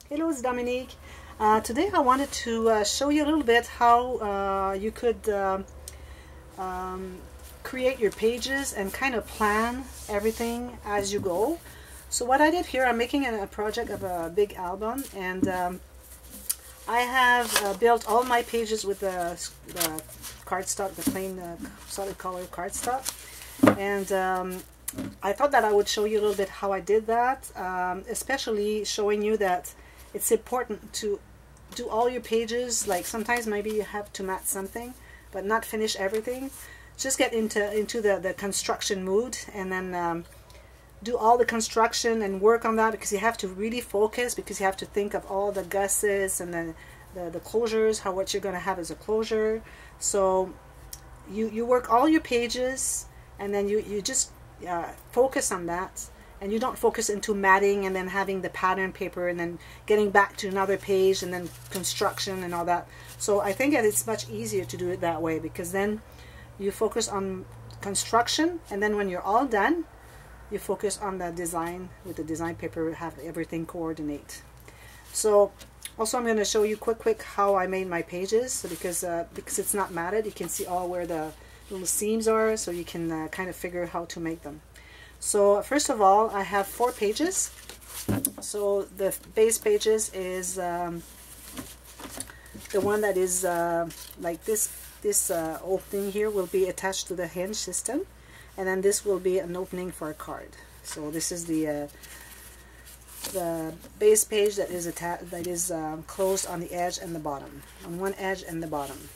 Hello, it's Dominique. Today I wanted to show you a little bit how you could create your pages and kind of plan everything as you go. So what I did here, I'm making a project of a big album, and I have built all my pages with the cardstock, the plain solid color cardstock, and I thought that I would show you a little bit how I did that, especially showing you that it's important to do all your pages. Like sometimes maybe you have to mat something but not finish everything. Just get into the construction mood, and then do all the construction and work on that, because you have to really focus, because you have to think of all the gussets and then the closures, what you're going to have as a closure. So you work all your pages, and then you just focus on that, and you don't focus into matting and then having the pattern paper and then getting back to another page and then construction and all that. So I think that it's much easier to do it that way, because then you focus on construction, and then when you're all done, you focus on the design with the design paper, have everything coordinate. So also I'm going to show you quick how I made my pages. So because it's not matted, you can see all where the little seams are, so you can kind of figure how to make them. So first of all, I have 4 pages. So the base pages is the one that is like this opening here will be attached to the hinge system, and then this will be an opening for a card. So this is the base page that is closed on the edge and the bottom, on one edge and the bottom.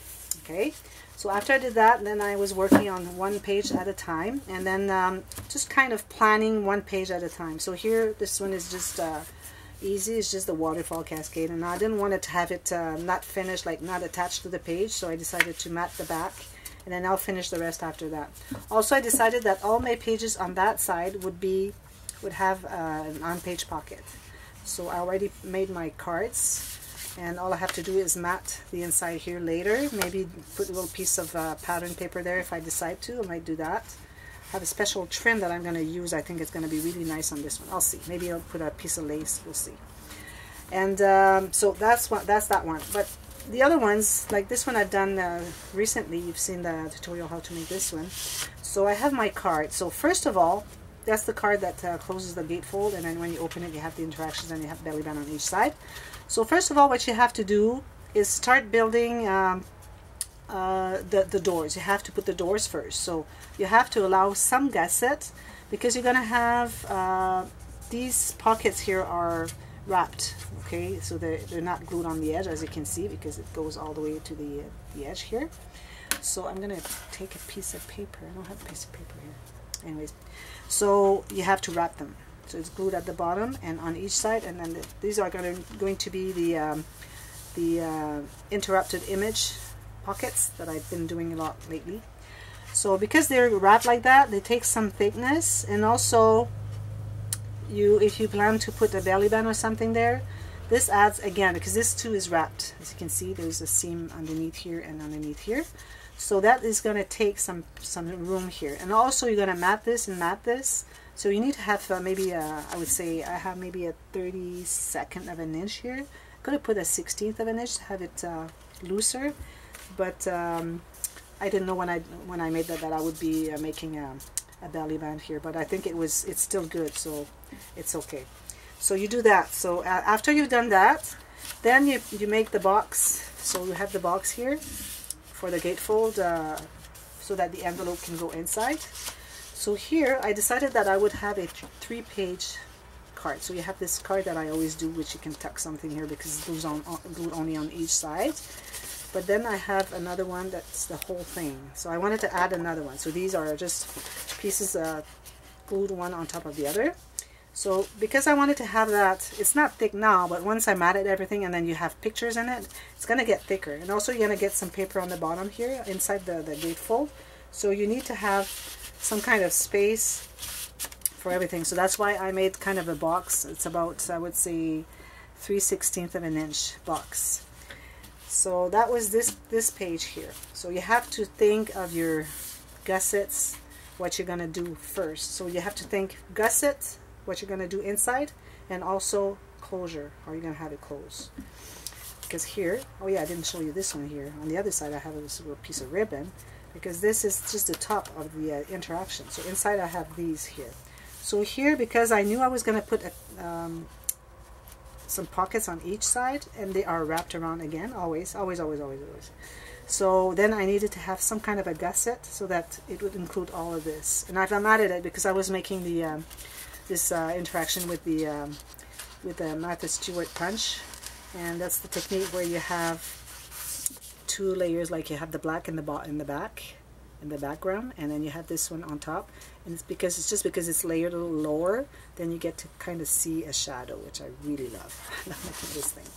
Okay, so after I did that, then I was working on one page at a time, and then just kind of planning one page at a time. So here, this one is just easy. It's just the waterfall cascade, and I didn't want to have it not finished, like not attached to the page, so I decided to mat the back, and then I'll finish the rest after that. Also, I decided that all my pages on that side would have an on-page pocket. So I already made my cards, and all I have to do is mat the inside here later. Maybe put a little piece of pattern paper there if I decide to. I might do that. I have a special trim that I'm going to use. I think it's going to be really nice on this one. I'll see. Maybe I'll put a piece of lace. We'll see. And so that's that one. But the other ones, like this one I've done recently. You've seen the tutorial how to make this one. So I have my card. So first of all, that's the card that closes the gatefold, and then when you open it, you have the interactions, and you have belly band on each side. So first of all, what you have to do is start building the doors. You have to put the doors first. So you have to allow some gusset, because you're going to have these pockets here are wrapped. Okay, so they're not glued on the edge, as you can see, because it goes all the way to the edge here. So I'm going to take a piece of paper. I don't have a piece of paper here. Anyways, so you have to wrap them. So it's glued at the bottom and on each side, and then these are going to be the interrupted image pockets that I've been doing a lot lately. So because they're wrapped like that, they take some thickness, and also if you plan to put a belly band or something there, this adds, again, because this too is wrapped. As you can see, there's a seam underneath here and underneath here. So that is going to take some room here. And also you're going to mat this and mat this. So you need to have maybe I would say I have maybe a 32nd of an inch here. I'm going to put a 1/16 of an inch to have it looser. But I didn't know when I made that I would be making a belly band here. But I think it's still good, so it's okay. So you do that. So after you've done that, then you make the box. So you have the box here for the gatefold, so that the envelope can go inside. So here I decided that I would have a 3-page card. So you have this card that I always do, which you can tuck something here because it's glued only on each side. But then I have another one that's the whole thing. So I wanted to add another one. So these are just pieces glued one on top of the other. So because I wanted to have that, it's not thick now, but once I matted everything and then you have pictures in it, it's going to get thicker. And also you're going to get some paper on the bottom here inside the gatefold. So you need to have some kind of space for everything. So that's why I made kind of a box. It's about, I would say, 3/16 of an inch box. So that was this page here. So you have to think of your gussets, what you're going to do first. So you have to think gusset, what you're going to do inside, and also closure. How are you going to have it close? Because here, oh yeah, I didn't show you this one here. On the other side I have this little piece of ribbon, because this is just the top of the interaction. So inside I have these here. So here, because I knew I was going to put some pockets on each side, and they are wrapped around again, always. So then I needed to have some kind of a gusset so that it would include all of this. And I've added it because I was making the this interaction with the Martha Stewart punch, and that's the technique where you have two layers, like you have the black in the back, in the background, and then you have this one on top. And it's just because it's layered a little lower, then you get to kind of see a shadow, which I really love. I love making this thing.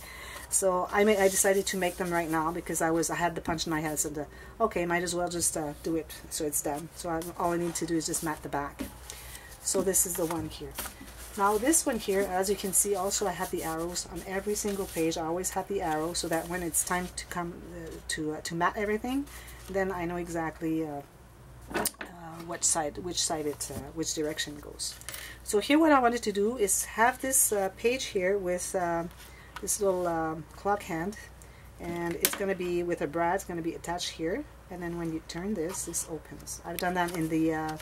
So I decided to make them right now because I had the punch in my head, so okay, might as well just do it so it's done. So all I need to do is just mat the back. So this is the one here. Now this one here, as you can see, also I have the arrows on every single page. I always have the arrow so that when it's time to come to mat everything, then I know exactly which direction it goes. So here what I wanted to do is have this page here with this little clock hand, and it's going to be with a brad. It's going to be attached here, and then when you turn this opens. I've done that in the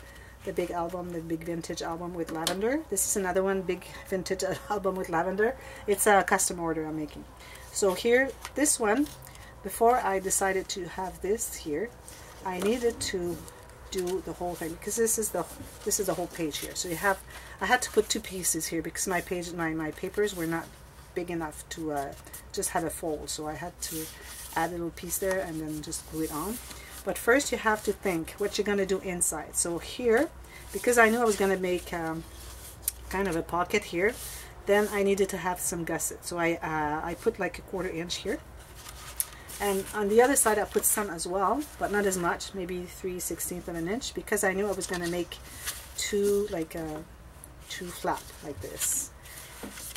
big album, the big vintage album with lavender. This is another one, big vintage album with lavender. It's a custom order I'm making. So here, this one, before I decided to have this here, I needed to do the whole thing, because this is the whole page here. So I had to put two pieces here because my papers were not big enough to just have a fold, so I had to add a little piece there and then just glue it on. But first you have to think what you're going to do inside. So here, because I knew I was going to make kind of a pocket here, then I needed to have some gusset. So I put like a 1/4 inch here, and on the other side I put some as well, but not as much, maybe 3/16 of an inch, because I knew I was going to make two flap like this.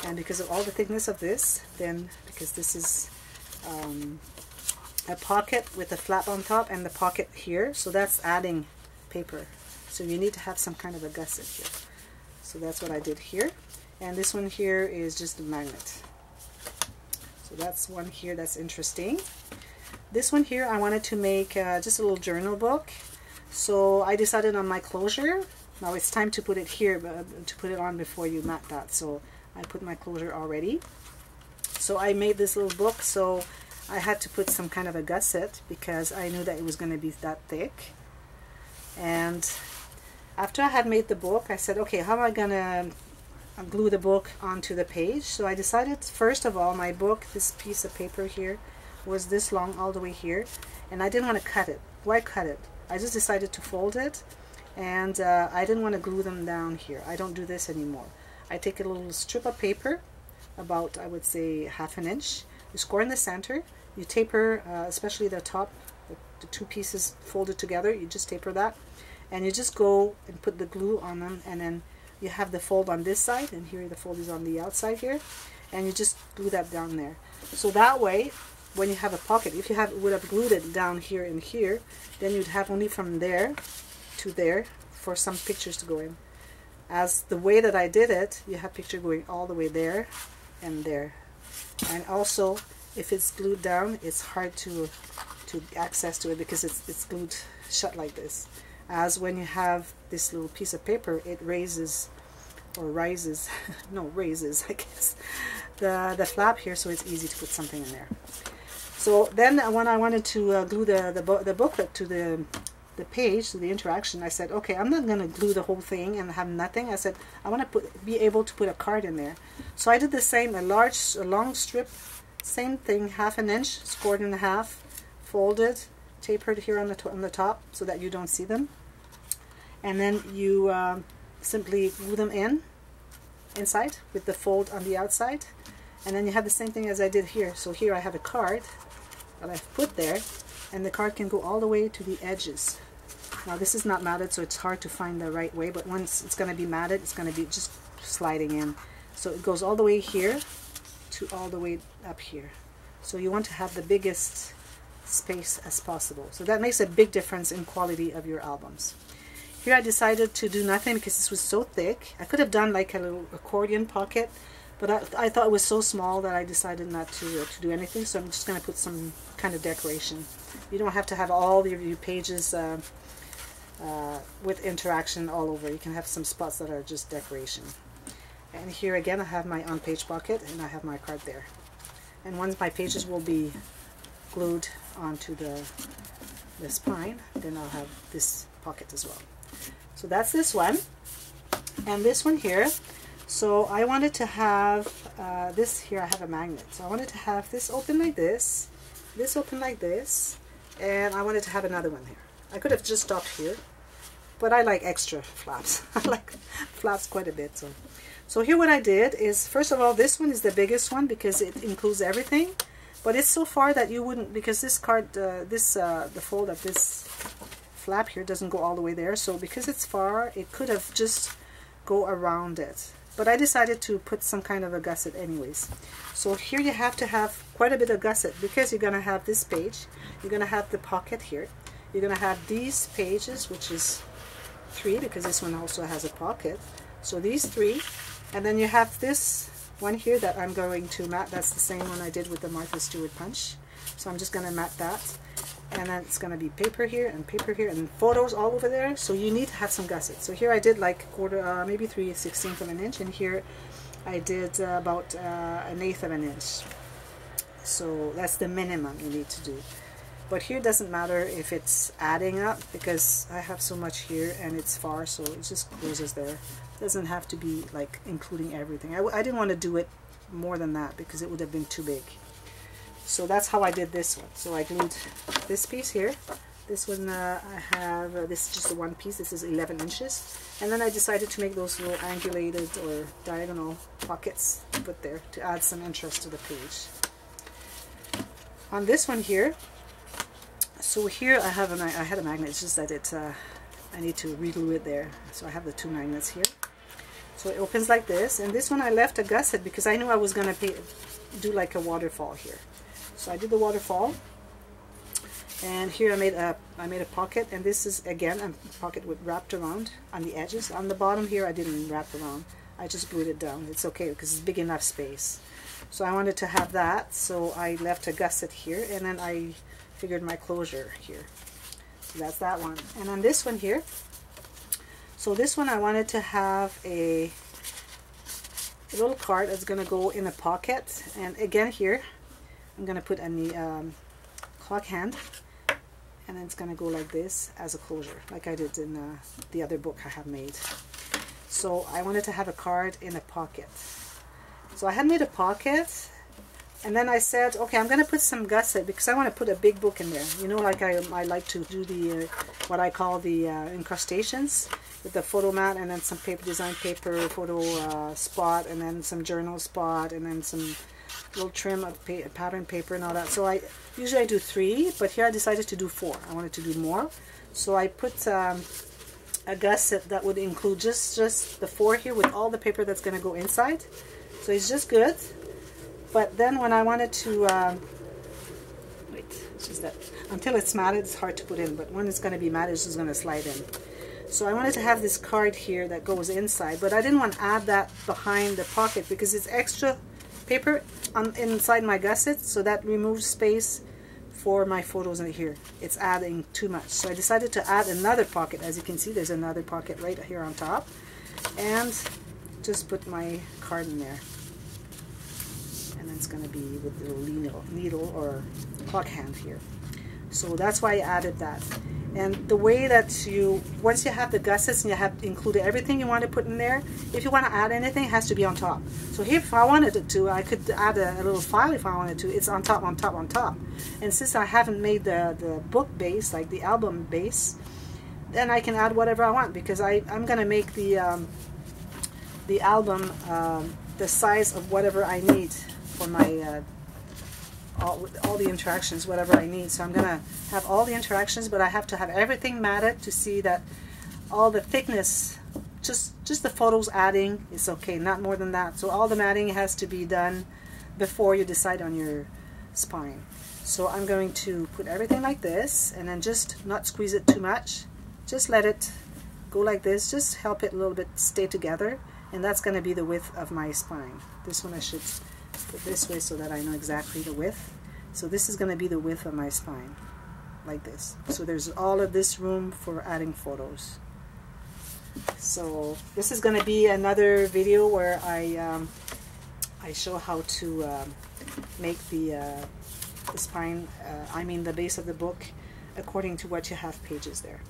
And because of all the thickness of this, then because this is a pocket with a flap on top and the pocket here, so that's adding paper. So you need to have some kind of a gusset here. So that's what I did here. And this one here is just a magnet. So that's one here that's interesting. This one here I wanted to make just a little journal book. So I decided on my closure. Now it's time to put it here, but to put it on before you mat that. So I put my closure already. So I made this little book, so I had to put some kind of a gusset because I knew that it was going to be that thick. And after I had made the book, I said, okay, how am I going to glue the book onto the page? So I decided, first of all, my book, this piece of paper here, was this long all the way here, and I didn't want to cut it. Why cut it? I just decided to fold it, and I didn't want to glue them down here. I don't do this anymore. I take a little strip of paper, about, I would say, 1/2 inch. You score in the center. You taper, especially the top, the two pieces folded together. You just taper that, and you just go and put the glue on them, and then you have the fold on this side, and here the fold is on the outside here, and you just glue that down there. So that way, when you have a pocket, if you would have glued it down here and here, then you'd have only from there to there for some pictures to go in. As the way that I did it, you have picture going all the way there and there. And also, if it's glued down, it's hard to access to it because it's glued shut like this. As when you have this little piece of paper, it raises, or rises, no, raises, I guess, the flap here, so it's easy to put something in there. So then when I wanted to glue the booklet to the page, to the interaction, I said, okay, I'm not going to glue the whole thing and have nothing. I said, I want to be able to put a card in there. So I did the same, a long strip, same thing, 1/2 inch, scored in half, folded, tapered here on the top so that you don't see them. And then you simply glue them inside with the fold on the outside. And then you have the same thing as I did here. So here I have a card that I've put there, and the card can go all the way to the edges. Now this is not matted, so it's hard to find the right way, but once it's going to be matted, it's going to be just sliding in. So it goes all the way here to all the way up here. So you want to have the biggest space as possible. So that makes a big difference in quality of your albums. Here I decided to do nothing because this was so thick. I could have done like a little accordion pocket, But I thought it was so small that I decided not to do anything, so I'm just going to put some kind of decoration. You don't have to have all your pages with interaction all over. You can have some spots that are just decoration. And here again I have my on-page pocket, and I have my card there. And once my pages will be glued onto the spine, then I'll have this pocket as well. So that's this one. And this one here, so I wanted to have this here, I have a magnet. So I wanted to have this open like this open like this, and I wanted to have another one here. I could have just stopped here, but I like extra flaps. I like flaps quite a bit. So here what I did is, first of all, this one is the biggest one because it includes everything, but it's so far that you wouldn't, because this card, the fold of this flap here doesn't go all the way there, so because it's far, it could have just go around it. But I decided to put some kind of a gusset anyways. So here you have to have quite a bit of gusset because you're going to have this page, you're going to have the pocket here, you're going to have these pages, which is 3 because this one also has a pocket. So these 3, and then you have this one here that I'm going to mat. That's the same one I did with the Martha Stewart punch. So I'm just going to mat that. And then it's going to be paper here and photos all over there, so you need to have some gusset. So here I did like maybe 3/16 of an inch, and here I did about 1/8 of an inch. So that's the minimum you need to do. But here it doesn't matter if it's adding up because I have so much here and it's far, so it just closes there. It doesn't have to be like including everything. I didn't want to do it more than that because it would have been too big. So that's how I did this one. So I glued this piece here. This one I have, this is just the one piece. This is 11 inches. And then I decided to make those little angulated or diagonal pockets to put there to add some interest to the page. On this one here, so here I had a magnet. It's just that I need to reglue it there. So I have the 2 magnets here. So it opens like this. And this one I left a gusset because I knew I was going to do like a waterfall here. So I did the waterfall, and here I made a pocket, and this is again a pocket with wrapped around on the edges. On the bottom here I didn't wrap around, I just glued it down. It's okay because it's big enough space. So I wanted to have that, so I left a gusset here, and then I figured my closure here. So that's that one. And on this one here, so this one I wanted to have a little card that's going to go in a pocket, and again here I'm going to put a clock hand, and then it's going to go like this as a closure, like I did in the other book I have made. So I wanted to have a card in a pocket. So I had made a pocket, and then I said, okay, I'm going to put some gusset because I want to put a big book in there. You know, like I like to do the what I call the incrustations with the photo mat, and then some paper, design paper, photo spot, and then some journal spot, and then some little trim of pattern paper and all that. So I usually do 3, but here I decided to do 4. I wanted to do more, so I put a gusset that would include just the 4 here with all the paper that's going to go inside. So it's just good. But then when I wanted to wait, it's just that until it's matted, it's hard to put in. But when it's going to be matted, it's just going to slide in. So I wanted to have this card here that goes inside, but I didn't want to add that behind the pocket because it's extra paper inside my gusset, so that removes space for my photos in here. It's adding too much. So I decided to add another pocket. As you can see, there's another pocket right here on top, and just put my card in there. And then it's going to be with the little needle or clock hand here. So that's why I added that. And the way that once you have the gussets and you have included everything you want to put in there, if you want to add anything, it has to be on top. So here, if I wanted to, I could add a little file if I wanted to. It's on top, on top, on top. And since I haven't made the book base, like the album base, then I can add whatever I want, because I'm going to make the album the size of whatever I need for my all the interactions, whatever I need. So I'm gonna have all the interactions, but I have to have everything matted to see that all the thickness, just the photos adding is okay, not more than that. So all the matting has to be done before you decide on your spine. So I'm going to put everything like this, and then just not squeeze it too much, just let it go like this, just help it a little bit stay together, and that's going to be the width of my spine. This one I should put this way so that I know exactly the width. So this is going to be the width of my spine, like this. So there's all of this room for adding photos. So this is going to be another video where I show how to make the spine, I mean the base of the book, according to what you have pages there.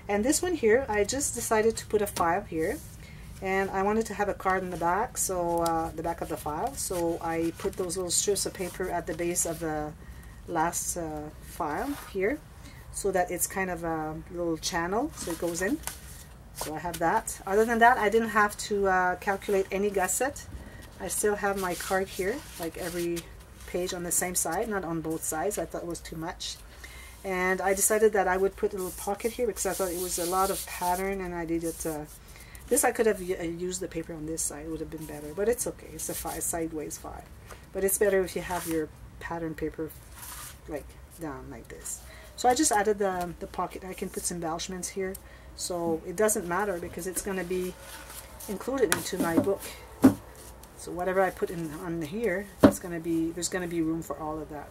And this one here, I just decided to put a file here, and I wanted to have a card in the back, so the back of the file, so I put those little strips of paper at the base of the last file here, so that it's kind of a little channel, so it goes in. So I have that. Other than that, I didn't have to calculate any gusset. I still have my card here, like every page on the same side, not on both sides. I thought it was too much. And I decided that I would put a little pocket here because I thought it was a lot of pattern, and I needed this. I could have used the paper on this side, it would have been better, but it's okay. It's a sideways file, but it's better if you have your pattern paper like down like this. So I just added the pocket. I can put some embellishments here, so it doesn't matter because it's going to be included into my book. So whatever I put in on here, it's going to be, there's going to be room for all of that.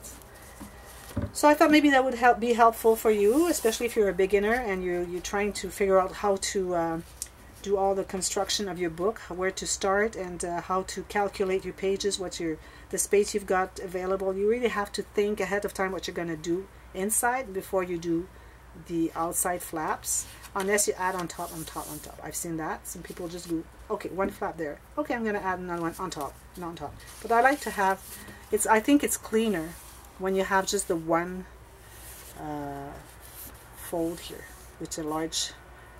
So I thought maybe that would be helpful for you, especially if you're a beginner and you're trying to figure out how to do all the construction of your book, where to start, and how to calculate your pages, the space you've got available. You really have to think ahead of time what you're going to do inside before you do the outside flaps, unless you add on top, on top, on top. I've seen that. Some people just go, okay, one flap there. Okay, I'm going to add another one on top, not on top. But I like to have, I think it's cleaner when you have just the one fold here with a large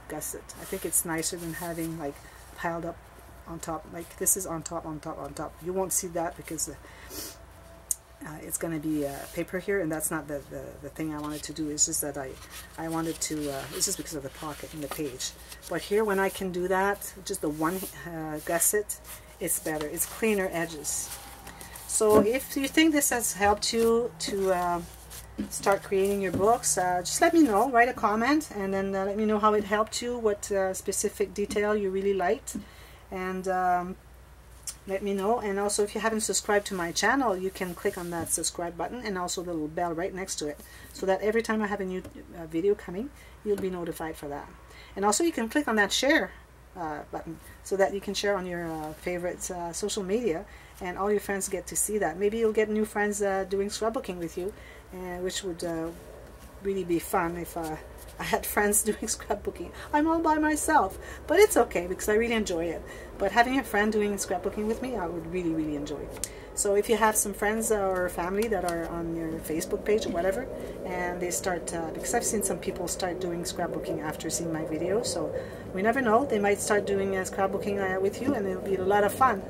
gusset. I think it's nicer than having like piled up on top. Like this is on top, on top, on top. You won't see that because it's going to be paper here, and that's not the thing I wanted to do. It's just that I wanted to, it's just because of the pocket and the page. But here when I can do that, just the one gusset, it's better. It's cleaner edges. So if you think this has helped you to start creating your books, just let me know. Write a comment, and then let me know how it helped you, what specific detail you really liked, and let me know. And also, if you haven't subscribed to my channel, you can click on that subscribe button and also the little bell right next to it, so that every time I have a new video coming, you'll be notified for that. And also you can click on that share button so that you can share on your favorite social media, and all your friends get to see that. Maybe you'll get new friends doing scrapbooking with you, which would really be fun if I had friends doing scrapbooking. I'm all by myself, but it's okay because I really enjoy it. But having a friend doing scrapbooking with me, I would really, really enjoy. So if you have some friends or family that are on your Facebook page or whatever, and they start, because I've seen some people start doing scrapbooking after seeing my videos, so we never know, they might start doing scrapbooking with you, and it'll be a lot of fun.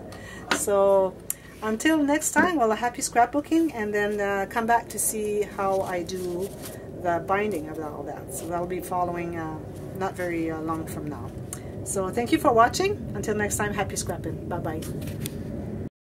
So until next time, well, happy scrapbooking, and then come back to see how I do the binding of all that. So that'll be following not very long from now. So thank you for watching. Until next time, happy scrapping. Bye-bye.